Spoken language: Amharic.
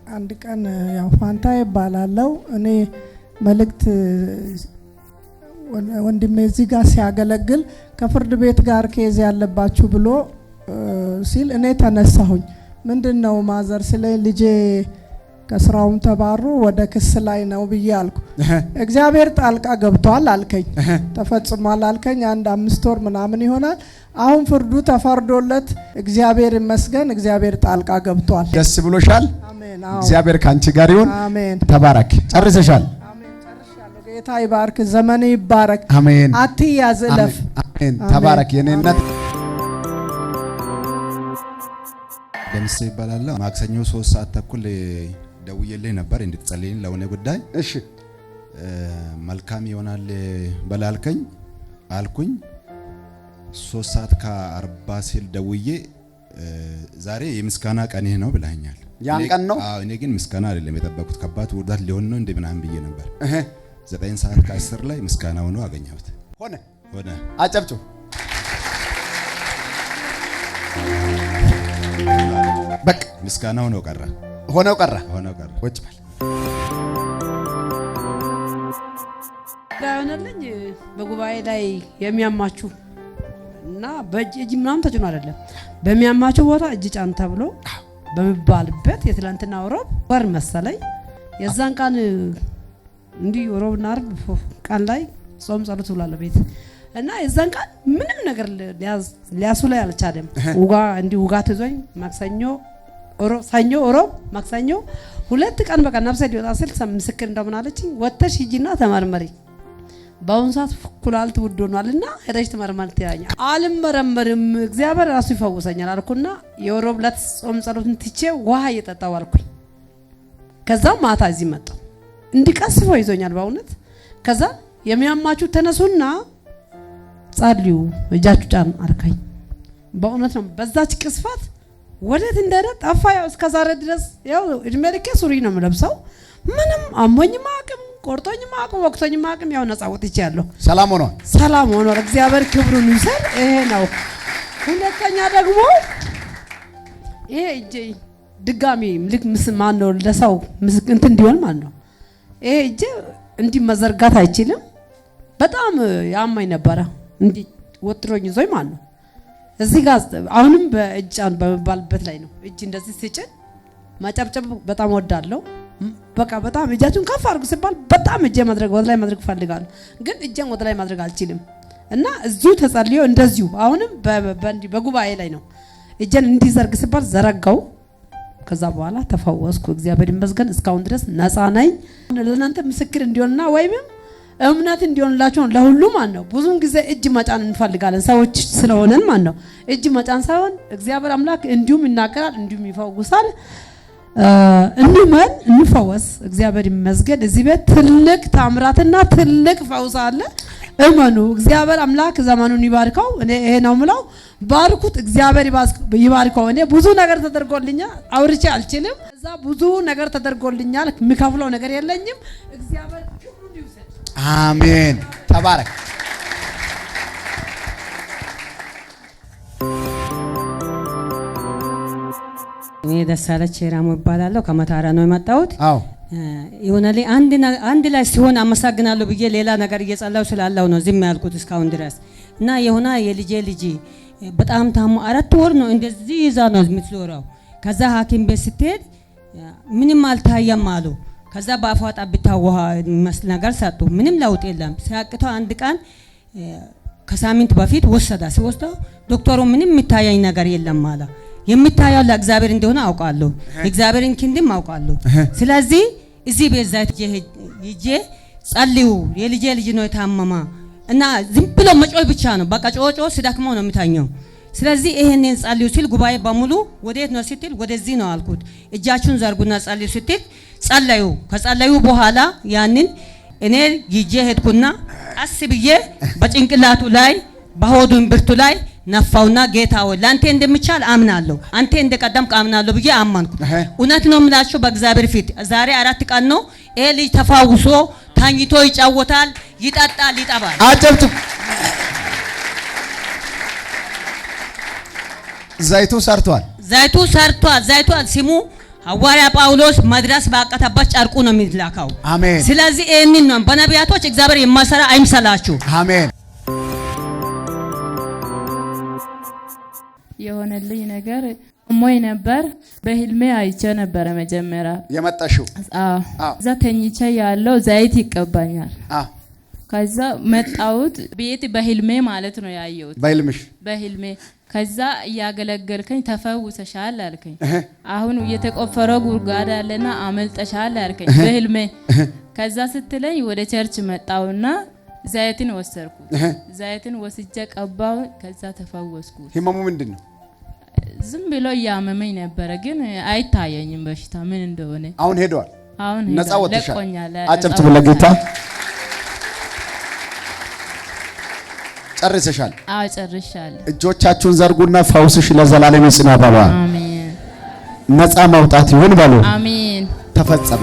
አንድ ቀን ያው ፋንታ ይባላልው እኔ መልእክት ወንድሜ እዚህ ጋር ሲያገለግል ከፍርድ ቤት ጋር ኬዝ ያለባችሁ ብሎ ሲል እኔ ተነሳሁኝ። ምንድነው ማዘር ስለ ልጄ ከስራውም ተባሩ ወደ ክስ ላይ ነው ብያልኩ። እግዚአብሔር ጣልቃ ገብቷል አልከኝ፣ ተፈጽሟል አልከኝ። አንድ 5 ወር ምናምን ይሆናል። አሁን ፍርዱ ተፈርዶለት እግዚአብሔር ይመስገን፣ እግዚአብሔር ጣልቃ ገብቷል። ደስ ብሎሻል? አሜን። እግዚአብሔር ካንቺ ጋር ይሁን። አሜን። ተባረክ። ጨርሰሻል? አሜን። ጨርሻለሁ። ጌታ ይባርክ፣ ዘመን ይባረክ። አሜን። አትያዝ እለፍ። አሜን። ተባረክ። የኔነት ደምስ ይባላል። ማክሰኞ 3 ሰዓት ተኩል ደውዬልህ ነበር እንድትጸልይልኝ ለሆነ ጉዳይ። እሺ መልካም ይሆናል በላልከኝ አልኩኝ። 3 ሰዓት ከ40 ሲል ደውዬ ዛሬ የምስጋና ቀንህ ነው ብለኸኛል። ያን ቀን ነው? አዎ። እኔ ግን ምስጋና አይደለም የጠበቁት፣ ከባድ ውርደት ሊሆን ነው እንደ ምናምን ብዬ ነበር። 9 ሰዓት ከ10 ላይ ምስጋና ሆኖ አገኘሁት። ሆነ። አጨብጭቡ። በቃ ምስጋና ሆኖ ቀረ። ሆነው ቀረ። ቁጭ በል። ዳውነልኝ በጉባኤ ላይ የሚያማችሁ እና በእጅ ምናምን ተጭኖ አይደለም በሚያማችሁ ቦታ እጅ ጫን ተብሎ በሚባልበት የትላንትና ሮብ ወር መሰለኝ የዛን ቀን እንዲህ ሮብና ዓርብ ቀን ላይ ጾም ጸሎት ውላለሁ ቤት እና የዛን ቀን ምንም ነገር ሊያስውላይ አልቻለም። ውጋ ትዞኝ ማክሰኞ ሰኞ ሮብ ማክሰኞ 2 ቀን በቃ ነፍሴ ሊወጣ ስል ምስክር እንደምን አለችኝ፣ ወተሽ ሂጂና ተመርመሪ፣ በአሁኑ ሰዓት ኩላሊት ውድ ሆኗልና ሄደሽ ተመርመሪ ትያለኝ። አልመረመርም እግዚአብሔር ራሱ ይፈውሰኛል አልኩና የሮብ ዕለት ጾም ጸሎትን ትቼ ውሃ እየጠጣሁ አልኩኝ። ከዛ ማታ እዚህ መጣሁ። እንዲቀስፈው ይዞኛል በእውነት። ከዛ የሚያማችሁ ተነሱና ጸልዩ እጃችሁ ጫን አርከኝ። በእውነት ነው በዛች ቅስፋት ወዴት እንደሄደ ጠፋ። ያው እስከ ዛሬ ድረስ ያው እድሜ ልኬ ሱሪ ነው የምለብሰው። ምንም አሞኝም አቅም ቆርጦኝም አቅም ወቅቶኝም አቅም ያው ነፃ ወጥቻለሁ። ሰላም ሆኗል። እግዚአብሔር ክብሩን ይውሰድ። ይሄ ነው። ሁለተኛ ደግሞ ይሄ እጄ ድጋሚ ምልክ ማን ነው ለሰው እንትን እንዲሆን ማለት ነው። ይሄ እጄ እንዲህ መዘርጋት አይችልም። በጣም ያማኝ ነበረ እንዲህ ወጥሮኝ ይዞኝ ማለት ነው። እዚህ ጋር አሁንም በእጃን በመባልበት ላይ ነው። እጅ እንደዚህ ሲጭን ማጨብጨብ በጣም ወዳለሁ። በቃ በጣም እጃችሁን ከፍ አድርጉ ሲባል በጣም እጄ ማድረግ ወደ ላይ ማድረግ ፈልጋለሁ፣ ግን እጄን ወደ ላይ ማድረግ አልችልም። እና እዚሁ ተጸልዮ እንደዚሁ አሁንም በጉባኤ ላይ ነው እጄን እንዲዘርግ ሲባል ዘረጋው። ከዛ በኋላ ተፈወስኩ። እግዚአብሔር ይመስገን። እስካሁን ድረስ ነፃ ነኝ። ለእናንተ ምስክር እንዲሆንና ወይም እምነት እንዲሆንላችሁ ነው ለሁሉም ማለት ነው። ብዙውን ጊዜ እጅ መጫን እንፈልጋለን ሰዎች ስለሆነን ማለት ነው። እጅ መጫን ሳይሆን እግዚአብሔር አምላክ እንዲሁም ይናገራል፣ እንዲሁም ይፈውሳል። እንመን እንፈወስ። እግዚአብሔር ይመስገን። እዚህ ቤት ትልቅ ታምራትና ትልቅ ፈውስ አለ። እመኑ። እግዚአብሔር አምላክ ዘመኑን ይባርከው። እኔ ይሄ ነው የምለው። ባርኩት። እግዚአብሔር ይባርከው። እኔ ብዙ ነገር ተደርጎልኛል፣ አውርቼ አልችልም። እዛ ብዙ ነገር ተደርጎልኛል፣ የሚከፍለው ነገር የለኝም። እግዚአብሔር አሜን። ተባረክ። እኔ ደሳለች ራሞ ይባላለሁ። ከመታራ ነው የመጣሁት። አዎ ይሁንልኝ አንድ ላይ ሲሆን አመሰግናለሁ ብዬ ሌላ ነገር እየጸለዩ ስላለው ነው ዝም ያልኩት እስካሁን ድረስ እና የሆነ የልጄ ልጅ በጣም ታሞ 4 ወር ነው እንደዚህ ይዛ ነው የምትዞረው። ከዛ ሐኪም ቤት ስትሄድ ምንም አልታየም አሉ። ከዛ በአፏ ጠብታ ውሃ መስል ነገር ሰጡ። ምንም ለውጥ የለም። ሲያቅተው አንድ ቀን ከሳምንት በፊት ሲወስደው ዶክተሩ ምንም የሚታየኝ ነገር የለም አለ። የሚታየው ለእግዚአብሔር እንደሆነ አውቃለሁ፣ እግዚአብሔርን ክንድም አውቃለሁ። ስለዚህ እዚህ ቤት ዘይት ይጄ ጸልዩ፣ የልጄ ልጅ ነው የታመማ እና ዝም ብሎ መጮህ ብቻ ነው። በቃ ጮጮ ሲደክመው ነው የሚታኘው። ስለዚህ ይሄንን ጸልዩ ሲል ጉባኤ በሙሉ ወዴት ነው ስትል ወደዚህ ነው አልኩት። እጃችሁን ዘርጉና ጸልዩ ስትል ጸለዩ። ከጸለዩ በኋላ ያንን እኔ ይጄ ሄድኩና ቀስ ብዬ በጭንቅላቱ ላይ በሆዱ እምብርቱ ላይ ነፋውና ጌታ ሆይ ላንተ እንደምቻል አምናለሁ፣ አንተ እንደቀደምክ አምናለሁ ብዬ አመንኩ። እውነት ነው የምላችሁ በእግዚአብሔር ፊት ዛሬ 4 ቀን ነው ይሄ ልጅ ተፋውሶ ታኝቶ ይጫወታል፣ ይጠጣል፣ ይጠባል። አጨብጭብ። ዘይቱ ሰርቷል። ዘይቱ ስሙ ሐዋርያ ጳውሎስ መድረስ ባቀተበት ጨርቁ ነው የሚላከው። አሜን። ስለዚህ ይሄንን ነው በነቢያቶች እግዚአብሔር የማይሰራ አይምሰላችሁ። አሜን። የሆነልኝ ነገር ሞይ ነበር። በህልሜ አይቼ ነበር መጀመሪያ የመጣሽው። እዛ ተኝቼ ያለው ዘይት ይቀባኛል። ከዛ መጣሁት ቤት በህልሜ ማለት ነው ያየሁት። በህልሜ ከዛ እያገለገልከኝ ተፈውሰሻል አልከኝ። አሁን የተቆፈረው ጉድጓድ አለና አመልጠሻል አልከኝ በህልሜ። ከዛ ስትለኝ ወደ ቸርች መጣውና ዘይትን ወሰድኩ። ዘይትን ወስጄ ቀባው። ከዛ ተፈወስኩ። ህመሙ ምንድነው? ዝም ብሎ ያመመኝ ነበር ግን አይታየኝም በሽታ ምን እንደሆነ። አሁን ሄዷል። አሁን ነፃ ወጥተሻል። ለቆኛል። አጨብጭቡ ለጌታ። ጨርሰሻል? አዎ ጨርሻለሁ። እጆቻችሁን ዘርጉና ፈውስሽ ለዘላለም ይጽና ባባ። አሜን። ነፃ መውጣት ይሁን በሉ። አሜን። ተፈጸመ።